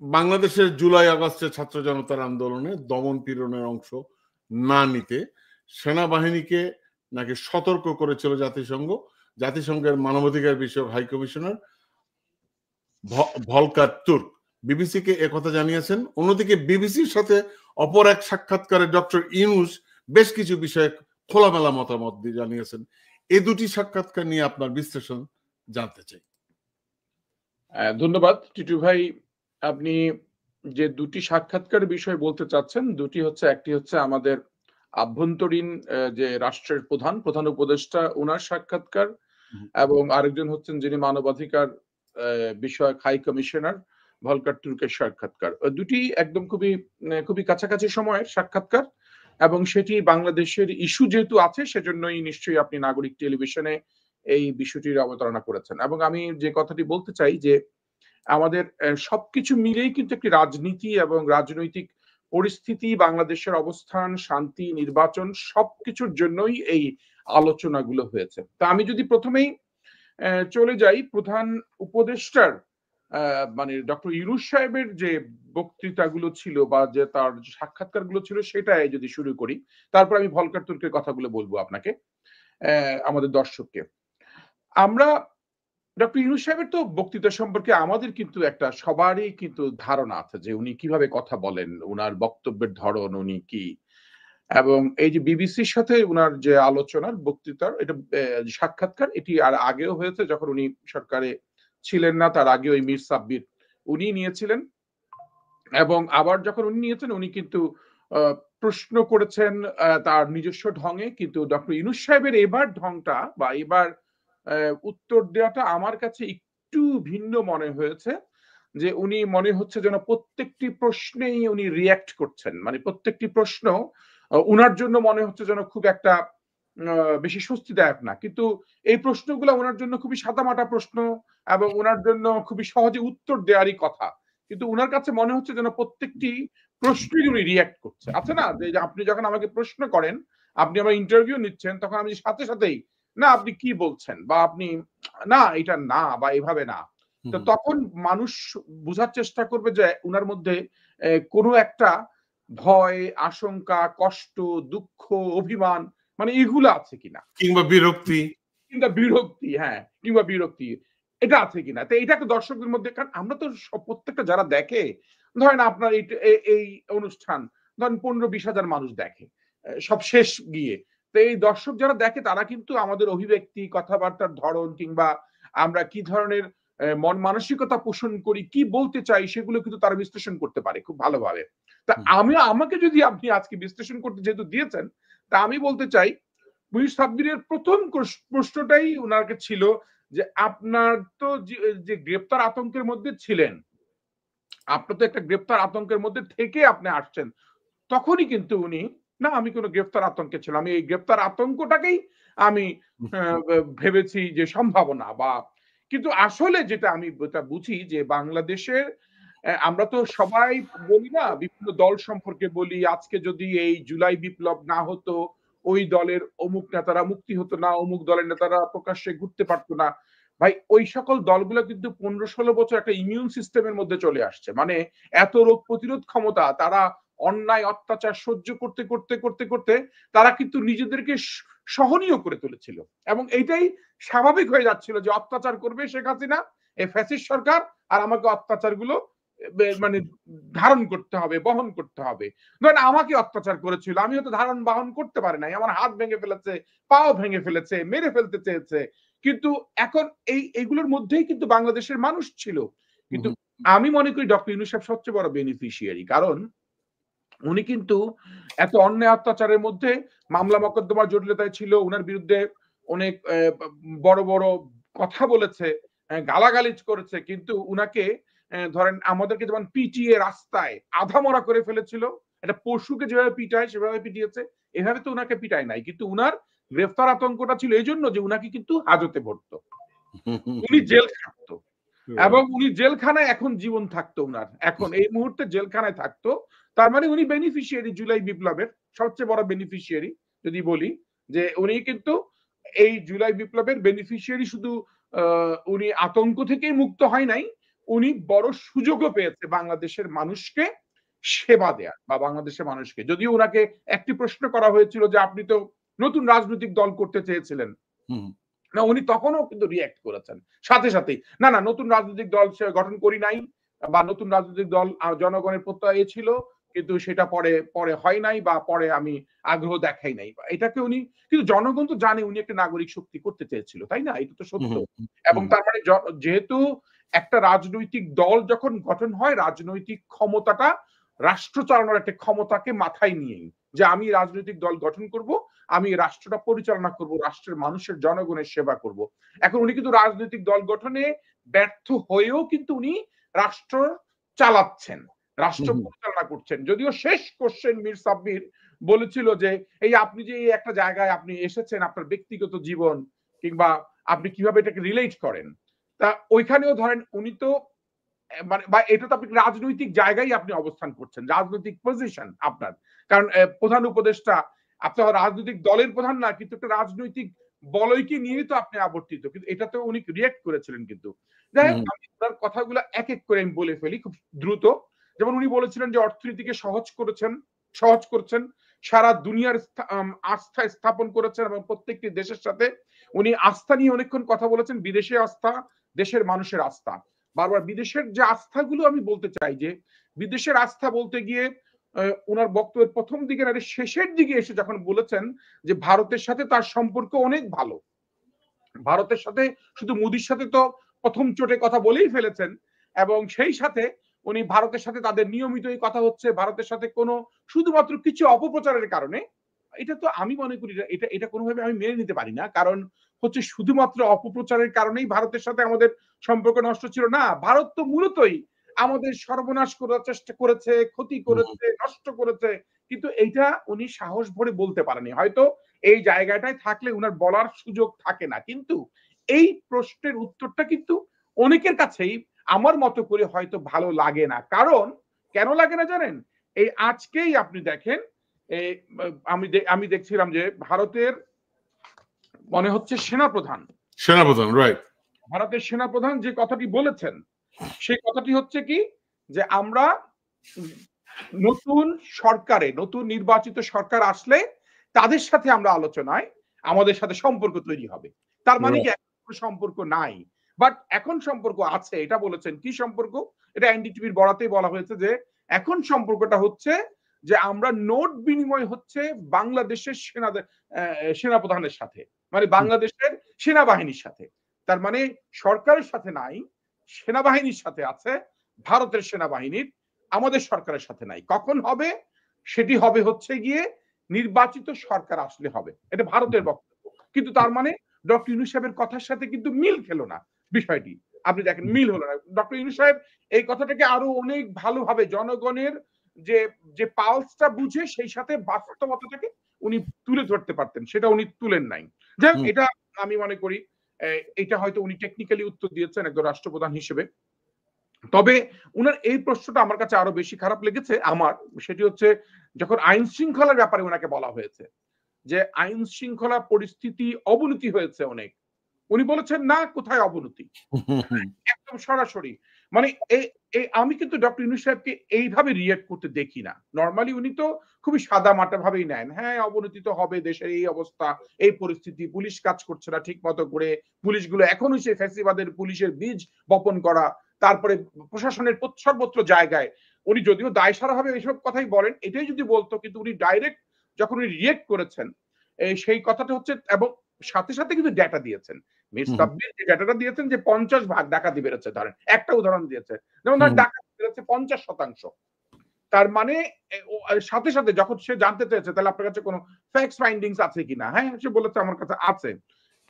বাংলাদেশের জুলাই আগস্টের ছাত্র জনতার আন্দোলনে দমন পীড়নের অংশ না নিতে সেনাবাহিনীকে নাকি সতর্ক করেছিল জাতিসংঘ। জাতিসংঘের মানবাধিকার বিষয়ক হাই কমিশনার ভলকার তুর্ক বিবিসিকে একথা জানিয়েছেন। অন্যদিকে বিবিসির সাথে অপর এক সাক্ষাৎকারে ডক্টর ইউনূস বেশ কিছু বিষয়ে খোলামেলা মতামত দিয়ে জানিয়েছেন। এই দুটি সাক্ষাৎকার নিয়ে আপনার বিশ্লেষণ জানতে চাই। ধন্যবাদ টিটু ভাই। আপনি যে দুটি সাক্ষাৎকার বিষয় বলতে চাচ্ছেন, দুটি হচ্ছে, একটি হচ্ছে আমাদের আভ্যন্তরীণ যে রাষ্ট্রের প্রধান উপদেষ্টা ওনার সাক্ষাৎকার, এবং আরেকজন হচ্ছেন যিনি মানবাধিকার বিষয়ক হাই কমিশনার ভলকার তুর্কের সাক্ষাৎকার। দুটি একদম খুবই কাছাকাছি সময়ের সাক্ষাৎকার, এবং সেটি বাংলাদেশের ইস্যু যেহেতু আছে সেজন্যই নিশ্চয়ই আপনি নাগরিক টেলিভিশনে এই বিষয়টির অবতারণা করেছেন। এবং আমি যে কথাটি বলতে চাই যে আমাদের সবকিছু মিলেই কিন্তু একটি রাজনীতি এবং রাজনৈতিক পরিস্থিতি, বাংলাদেশের অবস্থান, শান্তি, নির্বাচন সবকিছুর জন্যই এই আলোচনাগুলো হয়েছে। তা আমি যদি প্রথমেই চলে যাই প্রধান উপদেষ্টার মানে ডক্টর ইউনূস সাহেবের যে বক্তৃতাগুলো ছিল বা যে তার সাক্ষাৎকারগুলো ছিল সেটাই যদি শুরু করি, তারপর আমি ভলকার তুর্কের কথাগুলো বলবো আপনাকে, আমাদের দর্শককে। আমরা ডক্টর ইউনূস সাহেবের তো বক্তৃতা সম্পর্কে আমাদের কিন্তু একটা সবারই কিন্তু ধারণা আছে যে উনি কিভাবে কথা বলেন, উনার বক্তব্যের ধরন উনি কি, এবং এই যে বিবিসির সাথে উনার যে আলোচনার বক্তৃতার এটা সাক্ষাৎকার, এটি আর আগেও হয়েছে যখন উনি সরকারে ছিলেন না, তার আগে ওই মীর সাব্বির উনি নিয়েছিলেন, এবং আবার যখন উনি নিয়েছেন উনি কিন্তু প্রশ্ন করেছেন তার নিজস্ব ঢঙে। কিন্তু ডক্টর ইউনূস সাহেবের এবার ঢংটা বা এবার উত্তর দেওয়াটা আমার কাছে একটু ভিন্ন মনে হয়েছে, যে উনি মনে হচ্ছে যেন প্রত্যেকটি প্রশ্নেই উনি রিয়্যাক্ট করছেন, মানে প্রত্যেকটি প্রশ্ন উনার জন্য মনে হচ্ছে যেন খুব একটা বেশি স্বস্তিদায়ক না, কিন্তু এই প্রশ্নগুলো ওনার জন্য খুবই সাদামাটা প্রশ্ন এবং ওনার জন্য খুবই সহজে উত্তর দেওয়ারই কথা, কিন্তু ওনার কাছে মনে হচ্ছে যেন প্রত্যেকটি প্রশ্নই উনি রিয়্যাক্ট করছে। আছে না যে আপনি যখন আমাকে প্রশ্ন করেন, আপনি আমার ইন্টারভিউ নিচ্ছেন, তখন আমি সাথে সাথেই না আপনি কি বলছেন, বা আপনি না এটা না বা এভাবে না, তো তখন মানুষ বোঝার চেষ্টা করবে যে উনার মধ্যে কোনো একটা ভয়, আশঙ্কা, কষ্ট, দুঃখ, অভিমান মানে এগুলো আছে কিনা, কিংবা বিরক্তি, হ্যাঁ, কিংবা বিরক্তি এটা আছে কিনা। তো এটা একটা দর্শকদের মধ্যে, কারণ আমরা তো প্রত্যেকটা যারা দেখে, ধরেন আপনার এই অনুষ্ঠান ধরেন 15-20 হাজার মানুষ দেখে সব শেষ গিয়ে, তো এই দর্শক যারা দেখে তারা কিন্তু আমাদের অভিব্যক্তি, কথাবার্তার ধরন, কিংবা আমরা কি ধরনের মন মানসিকতা পোষণ করি, কি বলতে চাই, সেগুলো কিন্তু তারা বিশ্লেষণ করতে পারে খুব ভালোভাবে। তা আমাকে যদি আপনি আজকে বিশ্লেষণ করতে যেহেতু দিয়েছেন, তা আমি বলতে চাই মীর সাব্বিরের প্রথম প্রশ্নটাই ওনাকে ছিল যে আপনার তো যে গ্রেপ্তার আতঙ্কের মধ্যে ছিলেন, আপনার তো একটা গ্রেপ্তার আতঙ্কের মধ্যে থেকে আপনি আসছেন, তখনই কিন্তু উনি না আমি কোনো গ্রেপ্তার আতঙ্কে ছিলাম, আমি এই গ্রেপ্তার আতঙ্কটাকেই আমি ভেবেছি যে সম্ভাবনা, বা কিন্তু আসলে যেটা আমি বুঝি যে বাংলাদেশের আমরা তো সবাই বলি না, বিভিন্ন দল সম্পর্কে বলি, আজকে যদি এই জুলাই বিপ্লব না হতো ওই দলের অমুক নেতারা মুক্তি হতো না, অমুক দলের নেতারা প্রকাশ্যে ঘুরতে পারতো না। ভাই ওই সকল দলগুলো কিন্তু 15-16 বছর একটা ইমিউন সিস্টেমের মধ্যে চলে আসছে, মানে এত রোগ প্রতিরোধ ক্ষমতা, তারা অন্যায় অত্যাচার সহ্য করতে করতে করতে করতে তারা কিন্তু নিজেদেরকে সহনীয় করে তুলেছিল, এবং এইটাই স্বাভাবিক হয়ে যাচ্ছিল যে অত্যাচার করবে শেখ হাসিনা, এই ফ্যাসিস্ট সরকার, আর আমাকে অত্যাচারগুলো মানে ধারণ করতে হবে, বহন করতে হবে। ধরেন আমাকে অত্যাচার করেছিল, আমি হয়তো ধারণ বহন করতে পারি নাই, আমার হাত ভেঙে ফেলেছে, পাও ভেঙে ফেলেছে, মেরে ফেলতে চেয়েছে, কিন্তু এখন এইগুলোর মধ্যেই কিন্তু বাংলাদেশের মানুষ ছিল। কিন্তু আমি মনে করি ডক্টর ইউনূস সাহেব সবচেয়ে বড় বেনিফিশিয়ারি, কারণ উনি কিন্তু এত অন্যায় অত্যাচারের মধ্যে মামলা মোকদ্দমার জটিলতায় ছিল, উনার বিরুদ্ধে অনেক বড় বড় কথা বলেছে, গালাগালিজ করেছে, কিন্তু উনাকে ধরেন আমাদেরকে যেমন পিটিয়ে রাস্তায় আধামরা করে ফেলেছিল, একটা পশুকে যেভাবে পিটায় সেভাবে পিটিয়েছে, এভাবে তো উনাকে পিটায় নাই, কিন্তু উনার গ্রেফতার আতঙ্কটা ছিল এই জন্য যে উনাকে কিন্তু হাজতে ভরতো, উনি জেল খাটতো, এবং উনি জেলখানায় এখন জীবন থাকতো, উনার এখন এই মুহূর্তে জেলখানায় থাকতো। তার মানে উনি বেনিফিশিয়ারি জুলাই বিপ্লবের সবচেয়ে বড় বেনিফিশিয়ারি, যদি বলি যে উনি কিন্তু এই জুলাই বিপ্লবের বেনিফিশিয়ারি। শুধু উনি আতঙ্ক থেকেই মুক্ত হয় নাই, উনি বড় সুযোগও পেয়েছে বাংলাদেশের মানুষকে সেবা দেয়া বা বাংলাদেশের মানুষকে। যদিও ওনাকে একটি প্রশ্ন করা হয়েছিল যে আপনি তো নতুন রাজনৈতিক দল করতে চেয়েছিলেন, না উনি তখনও কিন্তু রিঅ্যাক্ট করেছেন সাথে সাথেই, না না নতুন রাজনৈতিক দল গঠন করি নাই, বা নতুন রাজনৈতিক দল জনগণের প্রত্যয়ে ছিল কিন্তু সেটা পরে পরে হয় নাই বা পরে আমি আগ্রহ দেখাই নাই। এটাকে উনি কিন্তু জনগণ তো জানে উনি একটা নাগরিক শক্তি করতে চেয়েছিল, তাই না? এটা তো সত্য। এবং তার মানে যেহেতু একটা রাজনৈতিক দল যখন গঠন হয়, রাজনৈতিক ক্ষমতাটা রাষ্ট্র চালানোর একটা ক্ষমতাকে মাথায় নিয়েই, যে আমি রাজনৈতিক দল গঠন করব, আমি রাষ্ট্রটা পরিচালনা করব, রাষ্ট্রের মানুষের জনগণের সেবা করব। এখন উনি কিন্তু রাজনৈতিক দল গঠনে ব্যর্থ হয়েও কিন্তু উনি রাষ্ট্র চালাচ্ছেন, রাষ্ট্র পরিচালনা করছেন। যদিও শেষ কোশ্চেন মীর সাব্বির বলেছিল যে এই আপনি যে একটা জায়গায় আপনি এসেছেন, আপনার ব্যক্তিগত জীবন কিংবা আপনি কিভাবে এটাকে রিলেট করেন, তা ওইখানেও ধরেন উনি তো মানে বা এটা তো আপনি রাজনৈতিক জায়গায় আপনি অবস্থান করছেন, রাজনৈতিক পজিশন আপনার। কারণ প্রধান উপদেষ্টা আপনার রাজনৈতিক দলের প্রধান না, কিন্তু একটা রাজনৈতিক বলয়কে নিয়ে তো আপনি আবর্তিত। কিন্তু এটাতে উনি রিঅ্যাক্ট করেছিলেন কিন্তু। যাই হোক, আমি ওনার কথাগুলো এক এক করে আমি বলে ফেলি খুব দ্রুত। যেমন উনি বলেছিলেন যে অর্থনীতিকে সহজ করছেন, সারা দুনিয়ার আস্থা স্থাপন করেছেন এবং প্রত্যেকটি দেশের সাথে উনি আস্থা নিয়ে অনেকক্ষণ কথা বলেছেন। বিদেশে আস্থা, দেশের মানুষের আস্থা। বারবার বিদেশের যে আস্থাগুলো আমি বলতে চাই যে বিদেশের আস্থা বলতে গিয়ে ওনার বক্তব্যের প্রথম দিকে না শেষের দিকে এসে যখন বলেছেন যে ভারতের সাথে তার সম্পর্ক অনেক ভালো, ভারতের সাথে শুধু মোদির সাথে তো প্রথম চোটে কথা বলেই ফেলেছেন, এবং সেই সাথে উনি ভারতের সাথে তাদের নিয়মিতই কথা হচ্ছে, ভারতের সাথে কোনো শুধুমাত্র কিছু অপপ্রচারের কারণে, এটা তো আমি মনে করি এটা এটা কোনোভাবে আমি মেনে নিতে পারি না। কারণ হচ্ছে শুধুমাত্র অপপ্রচারের কারণেই ভারতের সাথে আমাদের সম্পর্ক নষ্ট ছিল না। ভারত তো মূলতই আমাদের সর্বনাশ করার চেষ্টা করেছে, ক্ষতি করেছে, নষ্ট করেছে। কিন্তু এইটা উনি সাহস ভরে বলতে পারেনি। হয়তো এই জায়গাটায় থাকলে উনার বলার সুযোগ থাকে না। কিন্তু এই প্রশ্নের উত্তরটা কিন্তু অনেকের কাছেই আমার মতো করে হয়তো ভালো লাগে না। কারণ কেন লাগে না জানেন? এই আজকেই আপনি দেখেন, আমি দেখছিলাম যে ভারতের মনে হচ্ছে সেনাপ্রধান রাইট, ভারতের সেনাপ্রধান যে কথাটি বলেছেন, সেই কথাটি হচ্ছে কি যে আমরা নতুন নতুন নির্বাচিত সরকার আসলে তাদের সাথে আমরা আলোচনায় আমাদের সাথে সম্পর্ক তৈরি হবে। তার মানে কি এখন সম্পর্ক নাই, বাট এখন সম্পর্ক আছে, এটা বলেছেন। কি সম্পর্ক? এটা এনডিটিভির বরাতেই বলা হয়েছে যে এখন সম্পর্কটা হচ্ছে যে আমরা নোট বিনিময় হচ্ছে বাংলাদেশের সেনাপ্রধানের সাথে, মানে বাংলাদেশের সেনাবাহিনীর সাথে। তার মানে সরকারের সাথে নাই, সেনাবাহিনীর সাথে আছে, ভারতের সেনাবাহিনীর আমাদের সরকারের সাথে নাই। কখন হবে? সেটি হবে হচ্ছে গিয়ে নির্বাচিত সরকার আসলে হবে। এটা ভারতের বক্তব্য। কিন্তু তার মানে ডক্টর ইউনূস সাহেবের কথার সাথে কিন্তু মিল খেলো না বিষয়টি। আপনি দেখেন মিল হলো না। ডক্টর ইউনূস সাহেব এই কথাটাকে আরো অনেক ভালোভাবে জনগণের যে যে পালসটা বুঝে সেই সাথে বাস্তবতাটাকে উনি তুলে ধরতে পারতেন, সেটা উনি তুলেন নাই। যাই হোক, এটা আমি মনে করি এটা হয়তো উনি টেকনিক্যালি উত্তর দিয়েছেন একজন রাষ্ট্রপ্রধান হিসেবে। তবে উনার এই প্রশ্নটা আমার কাছে আরো বেশি খারাপ লেগেছে আমার, সেটি হচ্ছে যখন আইন শৃঙ্খলার ব্যাপারে ওনাকে বলা হয়েছে যে আইন শৃঙ্খলা পরিস্থিতি অবনতি হয়েছে অনেক, উনি বলেছেন না কোথায় অবনতি, একদম সরাসরি। মানে আমি কিন্তু ডক্টর ইউনূস সাহেবকে এইভাবে রিয়েক্ট করতে দেখি না। নরমালি উনি তো খুবই সাদা মাটা ভাবেই নেন, হ্যাঁ অবনতি তো হবে, দেশের এই অবস্থা, এই পরিস্থিতি, পুলিশ কাজ করছে না ঠিক মতো করে, পুলিশগুলো এখনো সেই ফ্যাসিবাদের পুলিশের বীজ বপন করা, তারপরে প্রশাসনের সর্বত্র জায়গায় উনি যদিও দায়সারা ভাবে এইসব কথাই বলেন, এটাই যদি বলতো, কিন্তু উনি ডাইরেক্ট যখন উনি রিয়েক্ট করেছেন সেই কথাটা হচ্ছে, এবং সাথে সাথে কিন্তু ডেটা দিয়েছেন। মীর সাব্বির যে ডেটাটা দিয়েছেন যে 50 ভাগ ডাকাতি বেড়েছে, ধরেন একটা উদাহরণ দিয়েছে, যেমন ধরেন ডাকাতি বেড়েছে 50%। তার মানে সাথে সাথে যখন সে জানতে চেয়েছে তাহলে আপনার কাছে কোনো ফ্যাক্টস ফাইন্ডিংস আছে কিনা, হ্যাঁ সে বলেছে আমার কাছে আছে।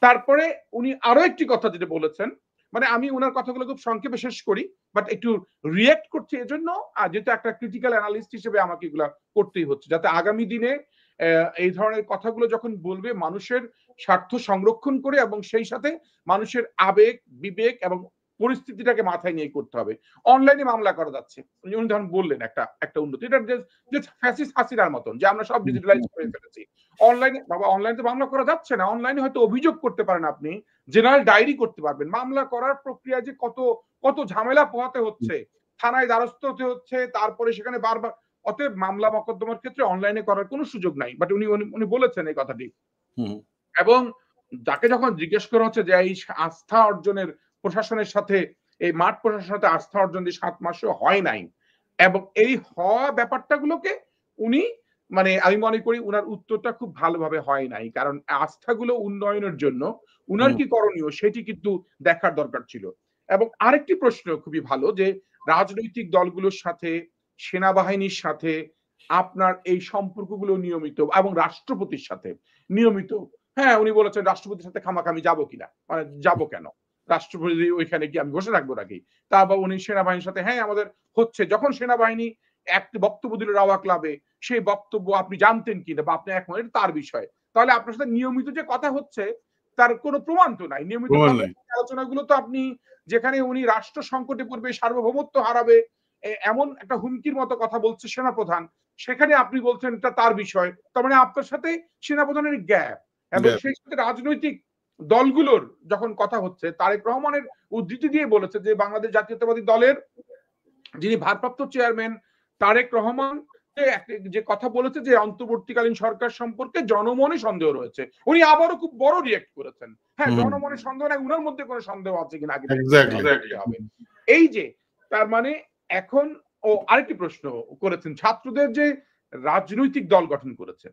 তারপরে উনি আরো একটি কথা যেটা বলেছেন, মানে আমি ওনার কথাগুলো খুব সংক্ষেপে শেষ করি, বাট একটু রিয়েক্ট করছি এজন্য যেহেতু একটা ক্রিটিক্যাল অ্যানালিস্ট হিসেবে আমাকে এগুলা করতেই হচ্ছে, যাতে আগামী দিনে এই ধরনের কথাগুলো যখন বলবে মানুষের স্বার্থ সংরক্ষণ করে এবং সেই সাথে মানুষের আবেগ বিবেক এবং পরিস্থিতিটাকে মাথায় নিয়ে করতে হবে। অনলাইনে মামলা করা যাচ্ছে, উনি ধরুন বললেন একটা উন্নতি, এটা যে ফ্যাসিস্ট হাসিনার মতন যে আমরা সব ডিজিটালাইজ করে ফেলেছি। অনলাইনে বাবা, অনলাইনে তো মামলা করা যাচ্ছে না। অনলাইনে হয়তো অভিযোগ করতে পারেন, আপনি জেনারেল ডায়েরি করতে পারবেন। মামলা করার প্রক্রিয়া যে কত কত ঝামেলা পোহাতে হচ্ছে, থানায় দ্বারস্থ হতে হচ্ছে, তারপরে সেখানে বারবার। অতএব মামলা মকদ্দমার ক্ষেত্রে অনলাইনে করার কোনো সুযোগ নাই, বাট উনি বলেছেন এই কথাটি। এবং যাকে যখন জিজ্ঞেস করা হচ্ছে যে এই আস্থা অর্জনের প্রশাসনের সাথে, এই মাঠ প্রশাসনের সাথে আস্থা অর্জন যে 7 মাসেও হয় নাই, এবং এই হওয়া ব্যাপারটাগুলোকে উনি মানে আমি মনে করি উনার উত্তরটা খুব ভালোভাবে হয় নাই। কারণ আস্থাগুলো উন্নয়নের জন্য উনার কি করণীয় সেটি কিন্তু দেখার দরকার ছিল। এবং আরেকটি প্রশ্ন খুবই ভালো, যে রাজনৈতিক দলগুলোর সাথে, সেনাবাহিনীর সাথে আপনার এই সম্পর্কগুলো নিয়মিত, এবং রাষ্ট্রপতির সাথে নিয়মিত। হ্যাঁ, উনি বলেছেন রাষ্ট্রপতির সাথে খামাখা আমি যাবো কিনা, মানে যাবো কেন, রাষ্ট্রপতি ওইখানে কি আমি বসে থাকবো নাকি। তারপর উনি সেনাবাহিনীর সাথে, হ্যাঁ আমাদের হচ্ছে, যখন সেনাবাহিনী একটি বক্তব্য দিল রাওয়া ক্লাবে, সেই বক্তব্য আপনি জানতেন কিনা বা আপনি একমত, এটা তার বিষয়। তাহলে আপনার সাথে নিয়মিত যে কথা হচ্ছে তার কোনো প্রমাণ তো নাই। নিয়মিত আলোচনাগুলো তো আপনি, যেখানে উনি রাষ্ট্র সংকটে পড়বে, সার্বভৌমত্ব হারাবে, এমন একটা হুমকির মতো কথা বলছে সেনাপ্রধান, সেখানে আপনি বলছেন এটা তার বিষয়। তার মানে আপনার সাথে সেনাপ্রধানের গ্যাপ। এবং সেই সাথে রাজনৈতিক দলগুলোর যখন কথা হচ্ছে, তারেক রহমানের উদ্ধৃতি দিয়ে বলেছে যে বাংলাদেশ জাতীয়তাবাদী দলের যিনি ভারপ্রাপ্ত চেয়ারম্যান তারেক রহমান যে কথা বলেছে যে অন্তর্বর্তীকালীন সরকার সম্পর্কে জনমনে সন্দেহ রয়েছে, উনি আবারও খুব বড় রিয়েক্ট করেছেন। হ্যাঁ, জনমনে সন্দেহ নাই, উনার মধ্যে কোনো সন্দেহ আছে কিনা আগে হবে। এই যে তার মানে এখন আরেকটি প্রশ্ন করেছেন, ছাত্রদের যে রাজনৈতিক দল গঠন করেছে,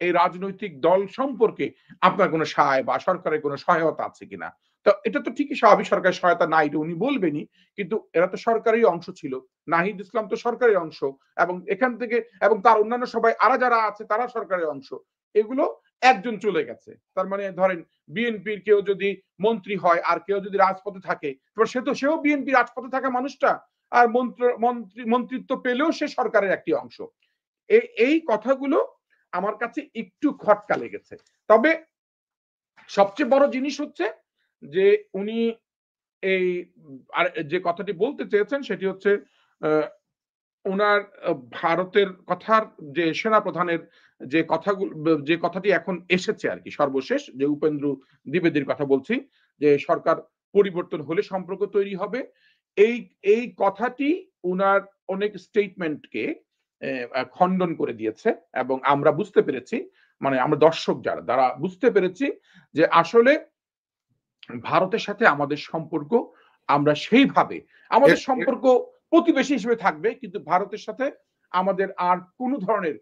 এই রাজনৈতিক দল সম্পর্কে আপনার কোনো সহায় বা সরকারের কোনো সহায়তা আছে কিনা। তো এটা তো ঠিকই স্বাভাবিক, সরকারের সহায়তা নাই এটা উনি বলবেনই, কিন্তু এরা তো সরকারের অংশ ছিল। নাহিদ ইসলাম তো সরকারের অংশ, এবং এখান থেকে এবং তার অন্যান্য সবাই আরা যারা আছে তারা সরকারের অংশ। এগুলো একজন চলে গেছে, তার মানে ধরেন বিএনপির কেউ যদি মন্ত্রী হয় আর কেউ যদি রাজপথে থাকে, সেও বিএনপি রাজপথে থাকা মানুষটা, আর মন্ত্রিত্ব পেলেও সে সরকারের একটি অংশ। এই কথাগুলো আমার কাছে একটু খটকা লেগেছে। তবে সবচেয়ে বড় জিনিস হচ্ছে যে উনি এই আর যে কথাটি বলতে চেয়েছেন সেটি হচ্ছে ওনার ভারতের কথার যে সেনাপ্রধানের যে কথাটি এখন এসেছে আর কি সর্বশেষ, যে উপেন্দ্র দ্বিবেদীর কথা বলছি, যে সরকার পরিবর্তন হলে সম্পর্ক তৈরি হবে। এই কথাটি উনার অনেক স্টেটমেন্টকে খণ্ডন করে দিয়েছে, এবং আমরা বুঝতে পেরেছি, মানে আমরা দর্শক যারা বুঝতে পেরেছি যে আসলে ভারতের সাথে আমাদের সম্পর্ক, আমরা সেইভাবে আমাদের সম্পর্ক প্রতিবেশী হিসেবে থাকবে, কিন্তু ভারতের সাথে আমাদের আর কোনো ধরনের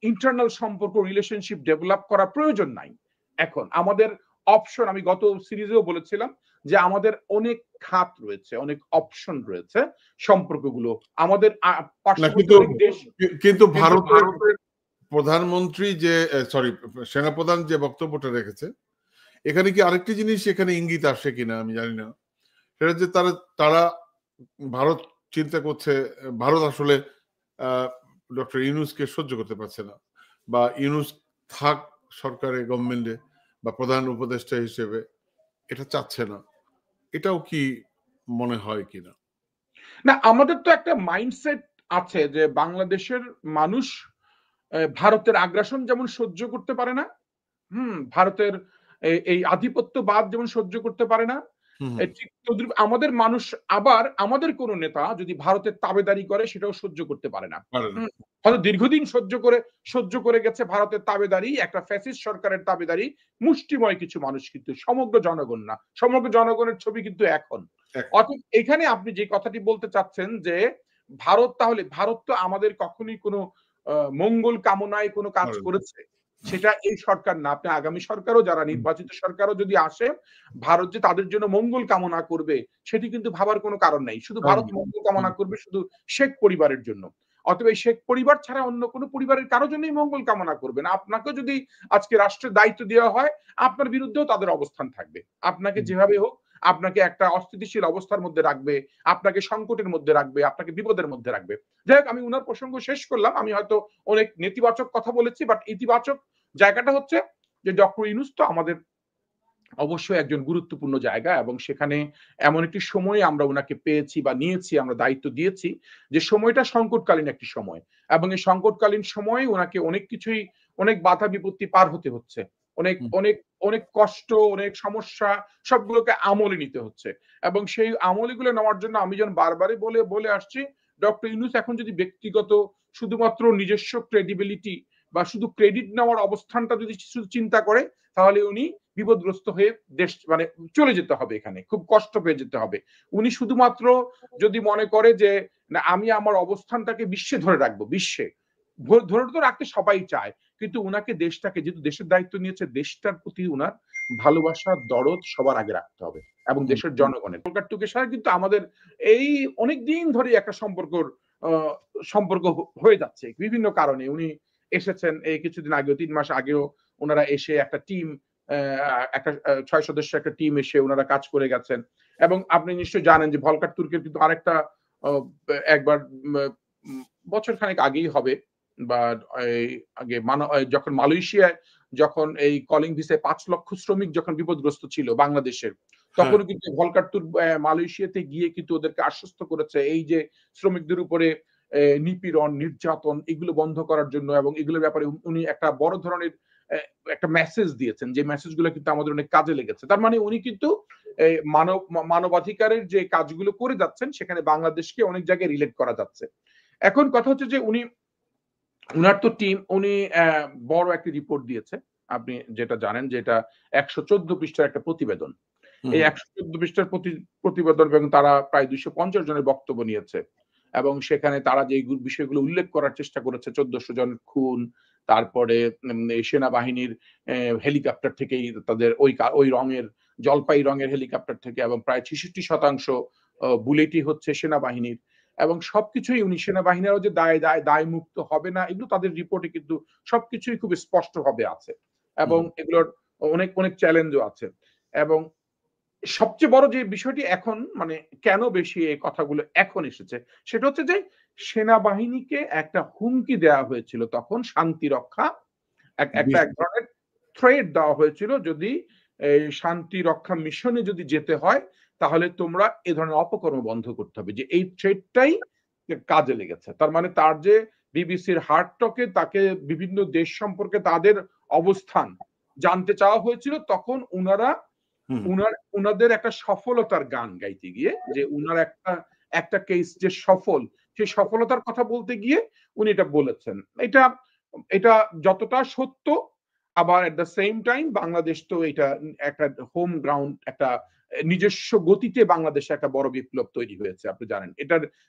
ইন্টারনাল সম্পর্ক, রিলেশনশিপ ডেভেলপ করা প্রয়োজন নাই। এখন আমাদের অপশন, আমি গত সিরিজেও বলেছিলাম যে আমাদের অনেক খাত রয়েছে, অনেক অপশন রয়েছে সম্পর্কগুলো আমাদের পার্শ্ববর্তী অনেক দেশ। কিন্তু ভারতের প্রধানমন্ত্রী যে সেনাপ্রধান যে বক্তব্যটা রেখেছে, এখানে কি আরেকটি জিনিস এখানে ইঙ্গিত আসে কিনা আমি জানি না, সেটা যে তারা ভারত চিন্তা করছে, ভারত আসলে ডক্টর ইউনূসকে সহ্য করতে পারছে না, বা ইউনূস থাক সরকারে, গভর্নমেন্টে বা প্রধান উপদেষ্টা হিসেবে এটা চাচ্ছে না। এটাও কি মনে হয় কিনা? না, আমাদের তো একটা মাইন্ডসেট আছে যে বাংলাদেশের মানুষ ভারতের আগ্রাসন যেমন সহ্য করতে পারে না, ভারতের এই আধিপত্যবাদ যেমন সহ্য করতে পারে না, ঠিক আমাদের মানুষ আবার আমাদের কোন নেতা যদি ভারতের তাবেদারি করে সেটাও সহ্য করতে পারে না। হয়তো দীর্ঘদিন সহ্য করে গেছে ভারতের তাবেদারি, একটা ফ্যাসিস্ট সরকারের তাবেদারি, মুষ্টিময় কিছু মানুষ, কিন্তু সমগ্র জনগণ না। সমগ্র জনগণের ছবি কিন্তু এখন। অর্থাৎ এখানে আপনি যে কথাটি বলতে চাচ্ছেন যে ভারত তো আমাদের কখনোই কোনো মঙ্গল কামনায় কোনো কাজ করেছে, সেটা এই সরকার না। আপনি আগামী সরকারও, যারা নির্বাচিত সরকারও যদি আসে, ভারত যে তাদের জন্য মঙ্গল কামনা করবে সেটি কিন্তু ভাবার কোনো কারণ নাই। শুধু ভারত মঙ্গল কামনা করবে শুধু শেখ পরিবারের জন্য। অতএব এই শেখ পরিবার ছাড়া অন্য কোনো পরিবারের কারো জন্যই মঙ্গল কামনা করবে না। আপনাকে যদি আজকে রাষ্ট্রের দায়িত্ব দেওয়া হয়, আপনার বিরুদ্ধেও তাদের অবস্থান থাকবে। আপনাকে যেভাবে হোক আপনাকে একটা অস্থিতিশীল অবস্থার মধ্যে রাখবে, আপনাকে সংকটের মধ্যে রাখবে, আপনাকে বিপদের মধ্যে রাখবে। যাই হোক, আমি উনার প্রসঙ্গ শেষ করলাম। আমি হয়তো অনেক নেতিবাচক কথা বলেছি, বাট ইতিবাচক জায়গাটা হচ্ছে যে ডক্টর ইউনূস তো আমাদের অবশ্যই একজন গুরুত্বপূর্ণ জায়গা, এবং সেখানে এমন একটি সময়ে আমরা উনাকে পেয়েছি বা নিয়েছি, আমরা দায়িত্ব দিয়েছি যে সময়টা সংকটকালীন একটি সময়, এবং এই সংকটকালীন সময়ে উনাকে অনেক কিছুই, অনেক বাধা বিপত্তি পার হতে হচ্ছে, অনেক হুম, অনেক অনেক কষ্ট, অনেক সমস্যা, সবগুলোকে আমলে নিতে হচ্ছে। এবং সেই আমলিগুলো নেওয়ার জন্য আমি যেন বারবারই বলে বলে আসছি, ডক্টর ইউনূস এখন যদি ব্যক্তিগত শুধুমাত্র নিজস্ব ক্রেডিবিলিটি বা শুধু ক্রেডিট নেওয়ার অবস্থানটা যদি শুধু চিন্তা করে, তাহলে উনি বিপদগ্রস্ত হয়ে দেশ মানে চলে যেতে হবে, এখানে খুব কষ্ট পেয়ে যেতে হবে। উনি শুধুমাত্র যদি মনে করে যে না আমি আমার অবস্থানটাকে বিশ্বে ধরে রাখবো, বিশ্বে ধরে তো রাখতে সবাই চায়, কিন্তু উনাকে দেশটাকে, যেহেতু দেশের দায়িত্ব নিয়েছে, দেশটার প্রতি উনার ভালোবাসা দরদ সবার আগে রাখতে হবে, এবং হুম, দেশের জনগণের ভোল্কার টুকের সাথে কিন্তু আমাদের এই অনেক দিন ধরে একটা সম্পর্ক হয়ে যাচ্ছে বিভিন্ন কারণে। উনি এসেছেন এই কিছুদিন আগেও, ৩ মাস আগেও ওনারা এসে একটা টিম, একটা ৬ সদস্যের একটা টিম এসে ওনারা কাজ করে গেছেন। এবং আপনি নিশ্চয়ই জানেন যে ভলকার তুর্কের কিন্তু আরেকটা অ একবার বছর খানেক আগেই হবে, বা এই আগে যখন মালয়েশিয়ায় যখন এই কলিং ভিসায় ৫ লক্ষ শ্রমিক যখন বিপদগ্রস্ত ছিল বাংলাদেশের, হ্যাঁ, তখনও কিন্তু ভলকার তুর্ক মালয়েশিয়াতে গিয়ে কিন্তু ওদেরকে আশ্বস্ত করেছে এই যে শ্রমিকদের উপরে নিপীড়ন, নির্যাতন এগুলো বন্ধ করার জন্য, এবং এগুলোর ব্যাপারে উনি একটা বড় ধরনের অ্যা একটা মেসেজ দিয়েছেন, যে মেসেজগুলো কিন্তু আমাদের অনেক কাজে লেগেছে। তার মানে উনি কিন্তু এই মানবাধিকারের যে কাজগুলো করে যাচ্ছেন, সেখানে বাংলাদেশকে অনেক জায়গায় রিলেট করা যাচ্ছে। এখন কথা হচ্ছে যে উনার তো টিম, উনি বড় একটা রিপোর্ট দিয়েছে। আপনি যেটা জানেন যে এটা ১১৪ পৃষ্ঠার একটা প্রতিবেদন। হুম, এই হুম, ১১৪ পৃষ্ঠার প্রতিবেদন, এবং তারা প্রায় ২৫০ জনের বক্তব্য নিয়েছে। এবং সেখানে তারা যে বিষয়গুলো উল্লেখ করার চেষ্টা করেছে, ১৪০০ জন খুন, তারপরে এই সেনাবাহিনীর হেলিকপ্টার থেকেই তাদের ওই রঙের জলপাই রঙের হেলিকপ্টার থেকে, এবং প্রায় ৬৬% বুলেটই হচ্ছে সেনাবাহিনীর। এবং সবকিছুই উনি সেনাবাহিনীরাও যে দায়মুক্ত হবে না, এগুলো তাদের রিপোর্টে কিন্তু সবকিছুই খুব স্পষ্টভাবে আছে। এবং হুম, এগুলোর অনেক চ্যালেঞ্জও আছে। এবং সবচেয়ে বড় যে বিষয়টি এখন মানে কেন বেশি এই কথাগুলো এখন এসেছে, সেটা হচ্ছে যে সেনাবাহিনীকে একটা হুমকি দেওয়া হয়েছিল তখন, শান্তি রক্ষা এক ধরনের থ্রেট দেওয়া হয়েছিল, যদি এই শান্তি রক্ষা মিশনে যদি যেতে হয়, তাহলে তোমরা এ ধরনের অপকর্ম বন্ধ করতে হবে। যে এই থ্রেটটাই কাজে লেগেছে। তার মানে তার যে বিবিসির হার্ড টকে তাকে বিভিন্ন দেশ সম্পর্কে তাদের অবস্থান জানতে চাওয়া হয়েছিল, তখন হুম, উনাদের একটা সফলতার গান গাইতে গিয়ে, যে উনার একটা কেস যে সফল, সেই সফলতার কথা বলতে গিয়ে উনি এটা বলেছেন। এটা এটা যতটা সত্য, আবার at the same time Bangladesh তো এটা একটা হোম গ্রাউন্ড, একটা নিজস্ব গতিতে বাংলাদেশে একটা বড় বিপ্লব তৈরি হয়েছে, আপনি জানেন।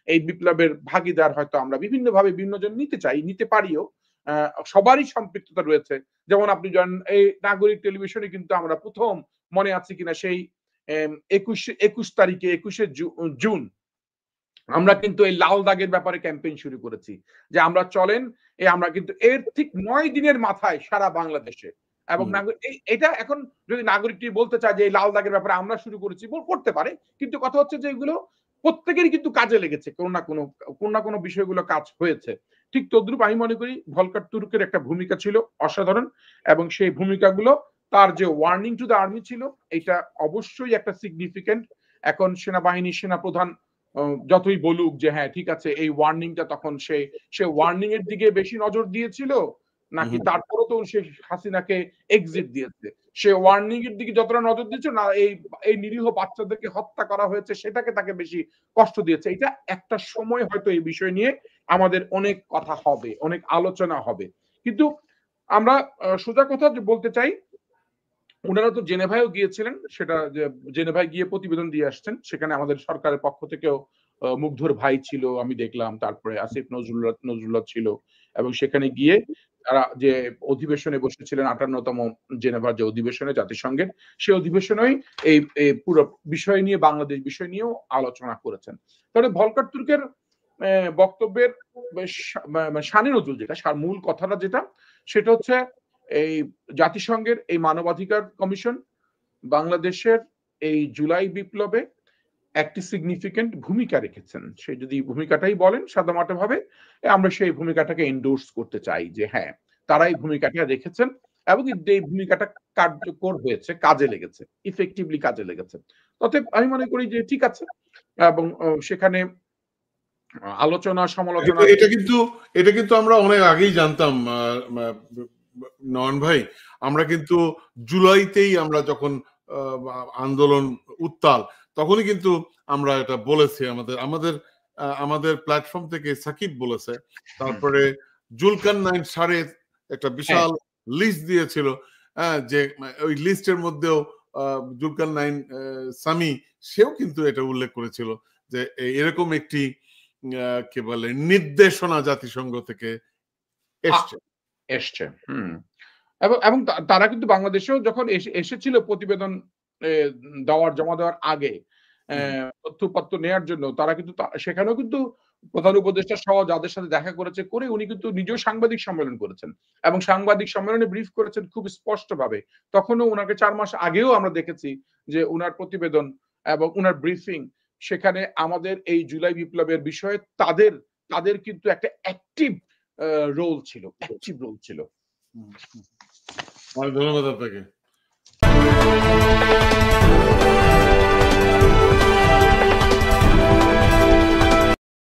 এই বিপ্লবের ভাগিদার হয়তো আমরা বিভিন্নভাবে বিভিন্নজন নিতে চাই, নিতে পারিও। সবারই সম্পৃক্ততা রয়েছে। যেমন আপনি জানেন এই নাগরিক টেলিভিশনে কিন্তু আমরা ১ম মনে আছে কিনা সেই ২১ তারিখে ২১শে জুন আমরা কিন্তু এই লাল দাগের ব্যাপারে ক্যাম্পেইন শুরু করেছি। যে আমরা চলেন, আমরা কিন্তু এর ঠিক ৯ দিনের মাথায় সারা বাংলাদেশে, এবং হুম, এটা এখন যদি নাগরিকটি বলতে চায় যে এই লাল দাগের ব্যাপারে আমরা শুরু করেছি, করতে পারে। কিন্তু কথা হচ্ছে যে এগুলো প্রত্যেকেরই কিন্তু কাজে লেগেছে। কোন না কোন বিষয়গুলো কাজ হয়েছে। ঠিক তদ্রূপ আমি মনে করি ভলকার তুর্কের একটা ভূমিকা ছিল অসাধারণ, এবং সেই ভূমিকাগুলো, তার যে ওয়ার্নিং টু দ্য আর্মি ছিল, এটা অবশ্যই একটা সিগনিফিক্যান্ট। এখন সেনাবাহিনী সেনাপ্রধান যতই বলুক যে হ্যাঁ ঠিক আছে, এই ওয়ার্নিংটা তখন সে ওয়ার্নিং এর দিকে বেশি নজর দিয়েছিল, নাকি হুম, তারপরও তো সে হাসিনাকে এক্সিট দিয়েছে, সে ওয়ার্নিং এর দিকে যতটা নজর দিচ্ছে না, এই নিরীহ বাচ্চাদেরকে হত্যা করা হয়েছে সেটাকে তাকে বেশি কষ্ট দিয়েছে। এটা একটা সময় হয়তো এই বিষয় নিয়ে আমাদের অনেক কথা হবে, অনেক আলোচনা হবে। কিন্তু আমরা সোজা কথা যে বলতে চাই, উনারা তো জেনেভায়ও গিয়েছিলেন, সেটা যে জেনেভায় গিয়ে প্রতিবেদন দিয়ে আসছেন। সেখানে আমাদের সরকারের পক্ষ থেকেও মুগ্ধর ভাই ছিল, আমি দেখলাম। তারপরে আসিফ নজরুল্লাহ ছিল, এবং সেখানে গিয়ে তারা যে অধিবেশনে বসেছিলেন, ৫৮তম জেনেভার যে অধিবেশনে জাতিসংঘের, সেই অধিবেশনেই এই পুরো বিষয় নিয়ে, বাংলাদেশ বিষয় নিয়েও আলোচনা করেছেন। তাহলে ভলকার তুর্কের বক্তব্যের বেশ শানে নজরুল যেটা, মূল কথাটা যেটা, সেটা হচ্ছে এই জাতিসংঘের এই মানবাধিকার কমিশন বাংলাদেশের এই জুলাই বিপ্লবে একটি সিগনিফিকেন্ট ভূমিকা রেখেছেন। সে যদি ভূমিকাটাই বলেন সাদামাটা ভাবে, আমরা সেই ভূমিকাটাকে এন্ডোর্স করতে চাই যে হ্যাঁ, তারা এই ভূমিকাটা রেখেছেন, এবং এই ভূমিকাটা কার্যকর হয়েছে, কাজে লেগেছে, ইফেক্টিভলি কাজে লেগেছে। অতএব আমি মনে করি যে ঠিক আছে, এবং সেখানে আলোচনা সমালোচনা এটা কিন্তু আমরা অনেক আগেই জানতাম নয়ন ভাই। আমরা কিন্তু জুলাইতেই আমরা যখন আন্দোলন উত্তাল, তখনই কিন্তু আমরা এটা বলেছি, আমাদের প্ল্যাটফর্ম থেকে সাকিব বলেছে, তারপরে জুলকারনাইন সারের একটা বিশাল লিস্ট দিয়েছিল, যে ওই লিস্টের মধ্যেও জুলকারনাইন সামি সেও কিন্তু এটা উল্লেখ করেছিল যে এরকম একটি কি বলে নির্দেশনা জাতিসংঘ থেকে এসছে। এবং তারা কিন্তু বাংলাদেশেও যখন এসেছিল প্রতিবেদন জমা দেওয়ার আগে তথ্যপত্র নেওয়ার জন্য, তারা কিন্তু সেখানেও কিন্তু প্রধান উপদেষ্টা সহ যাদের সাথে দেখা করেছে করে উনি কিন্তু নিজেও সাংবাদিক সম্মেলন করেছেন এবং সাংবাদিক সম্মেলনে ব্রিফ করেছেন খুব স্পষ্ট ভাবে। তখনও ওনাকে 4 মাস আগেও আমরা দেখেছি যে উনার প্রতিবেদন এবং উনার ব্রিফিং, সেখানে আমাদের এই জুলাই বিপ্লবের বিষয়ে তাদের কিন্তু একটা অ্যাক্টিভ রোল ছিল। ধন্যবাদ আপনাকে।